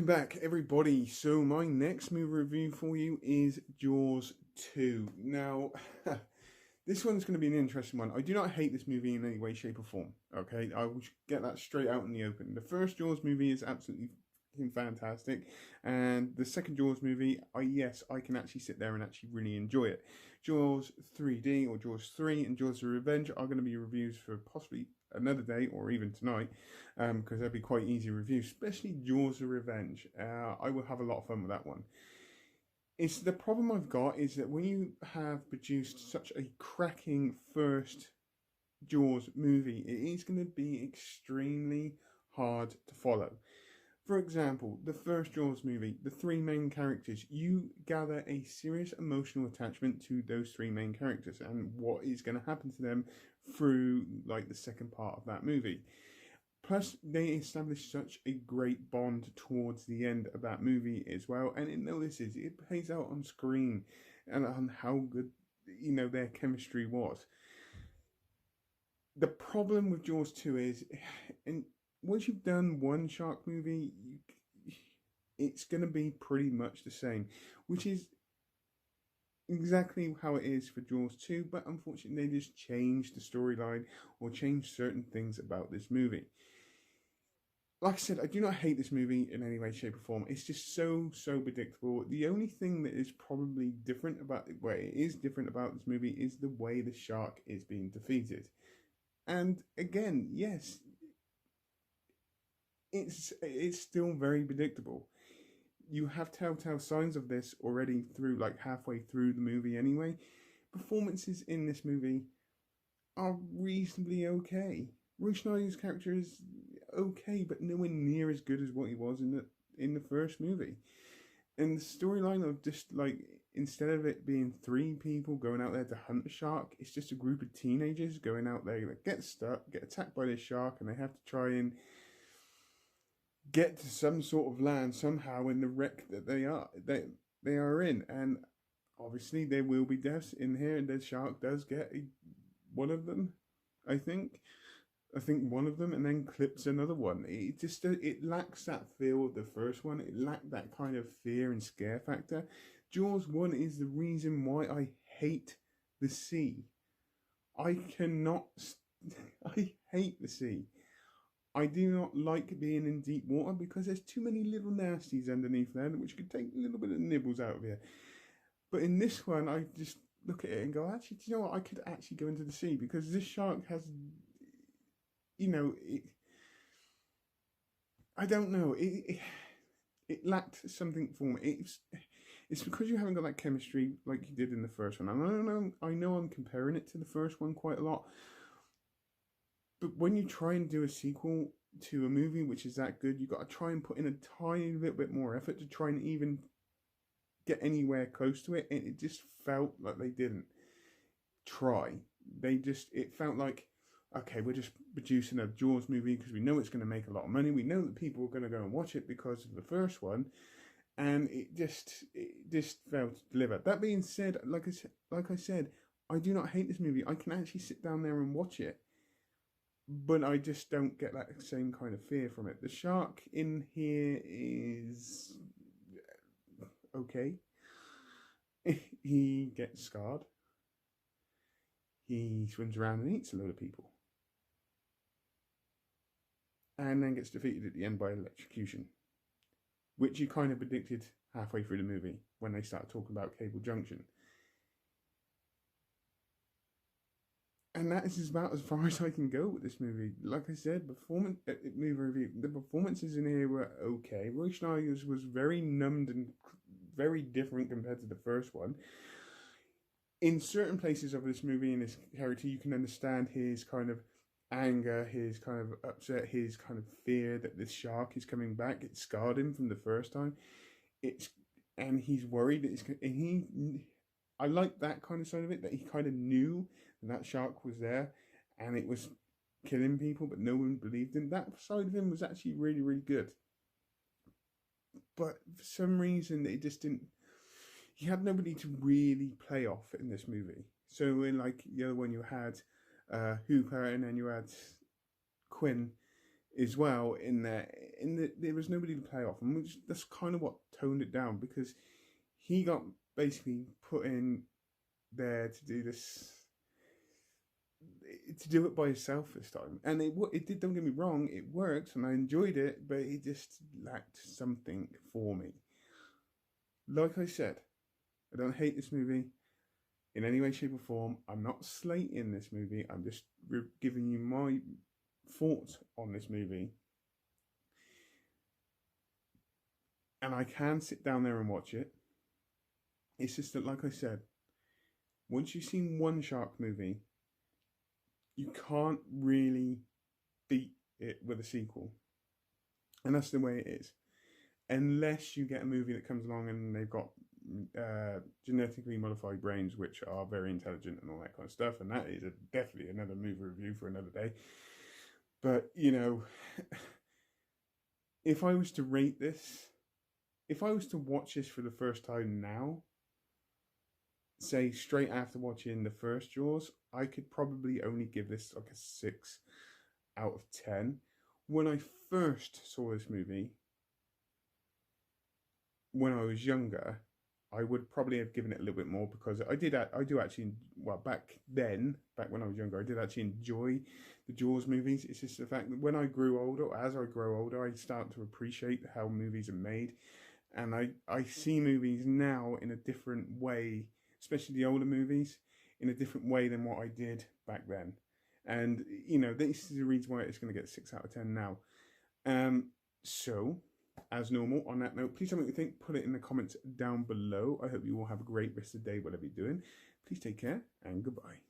Welcome back, everybody. So my next movie review for you is Jaws 2. Now, this one's going to be an interesting one. I do not hate this movie in any way, shape, or form. Okay, I will get that straight out in the open. The first Jaws movie is absolutely fantastic, and the second Jaws movie, I can actually sit there and actually really enjoy it. Jaws 3D or Jaws 3 and Jaws: The Revenge are going to be reviews for possibly another day or even tonight, because they'll be quite easy reviews, especially Jaws: The Revenge. I will have a lot of fun with that one. It's the problem I've got is that when you have produced such a cracking first Jaws movie, it is going to be extremely hard to follow. For example, the first Jaws movie, the three main characters, you gather a serious emotional attachment to those three main characters and what is going to happen to them through like the second part of that movie. Plus, they establish such a great bond towards the end of that movie as well, and it notices it plays out on screen and on how good their chemistry was. The problem with Jaws 2 is, and once you've done one shark movie, it's going to be pretty much the same, which is exactly how it is for Jaws 2, but unfortunately they just changed the storyline or changed certain things about this movie. Like I said, I do not hate this movie in any way, shape, or form. It's just so predictable. The only thing that is probably different about this movie is the way the shark is being defeated. And again, yes, it's still very predictable. You have telltale signs of this already through like halfway through the movie anyway. Performances in this movie are reasonably okay. Roy Schneider's character is okay, but nowhere near as good as what he was in the first movie. And the storyline of just like, instead of it being three people going out there to hunt a shark, it's just a group of teenagers going out there that get stuck, get attacked by this shark, and they have to try and get to some sort of land somehow in the wreck that they are in. And obviously there will be deaths in here, and the shark does get one of them, I think one of them, and then clips another one. It lacks that feel of the first one. It lacked that kind of fear and scare factor. Jaws 1 is the reason why I hate the sea. I cannot. I hate the sea. I do not like being in deep water because there's too many little nasties underneath there which could take a little bit of nibbles out of you. But in this one, I just look at it and go, actually, do you know what? I could actually go into the sea because this shark has, I don't know, it lacked something for me. It's because you haven't got that chemistry like you did in the first one. And I know I'm comparing it to the first one quite a lot. But when you try and do a sequel to a movie which is that good, you've got to try and put in a tiny little bit more effort to try and even get anywhere close to it. And it just felt like they didn't try. It felt like, okay, we're just producing a Jaws movie because we know it's going to make a lot of money. We know that people are going to go and watch it because of the first one. And it just failed to deliver. That being said, like I said, I do not hate this movie. I can actually sit down there and watch it. But I just don't get that same kind of fear from it. The shark in here is okay. He gets scarred. He swims around and eats a load of people. And then gets defeated at the end by electrocution. Which you kind of predicted halfway through the movie when they started talking about Cable Junction. And that is about as far as I can go with this movie. Like I said, movie review, the performances in here were okay. Roy Schneider's was very numbed and very different compared to the first one. In certain places of this movie and his character, you can understand his kind of anger, his kind of upset, his kind of fear that this shark is coming back. It scarred him from the first time. And he's worried that I like that kind of side of it, that he kind of knew that shark was there and it was killing people, but no one believed him. That side of him was actually really, really good. But for some reason, it just didn't. He had nobody to really play off in this movie. So in like the other one, you had Hooper, and then you had Quinn. as well. There was nobody to play off, and that's kind of what toned it down, because he got basically put in there to do this, to do it by himself this time, and it did. Don't get me wrong, it worked and I enjoyed it, but it just lacked something for me. Like I said, I don't hate this movie in any way, shape, or form. I'm not slating this movie. I'm just giving you my thoughts on this movie. And I can sit down there and watch it. It's just that, like I said, once you've seen one shark movie, you can't really beat it with a sequel. And that's the way it is. Unless you get a movie that comes along and they've got genetically modified brains which are very intelligent and all that kind of stuff, and that is definitely another movie review for another day. But if I was to rate this, if I was to watch this for the first time now, say straight after watching the first Jaws, I could probably only give this like a 6 out of 10. When I first saw this movie, when I was younger, I would probably have given it a little bit more, because I do actually, well, back when I was younger, I did actually enjoy the Jaws movies. It's just the fact that when I grew older, as I grow older, I start to appreciate how movies are made. And I see movies now in a different way, especially the older movies, in a different way than what I did back then. And, this is the reason why it's going to get 6 out of 10 now. So, as normal, on that note, please tell me what you think. Put it in the comments down below. I hope you all have a great rest of the day, whatever you're doing. Please take care, and goodbye.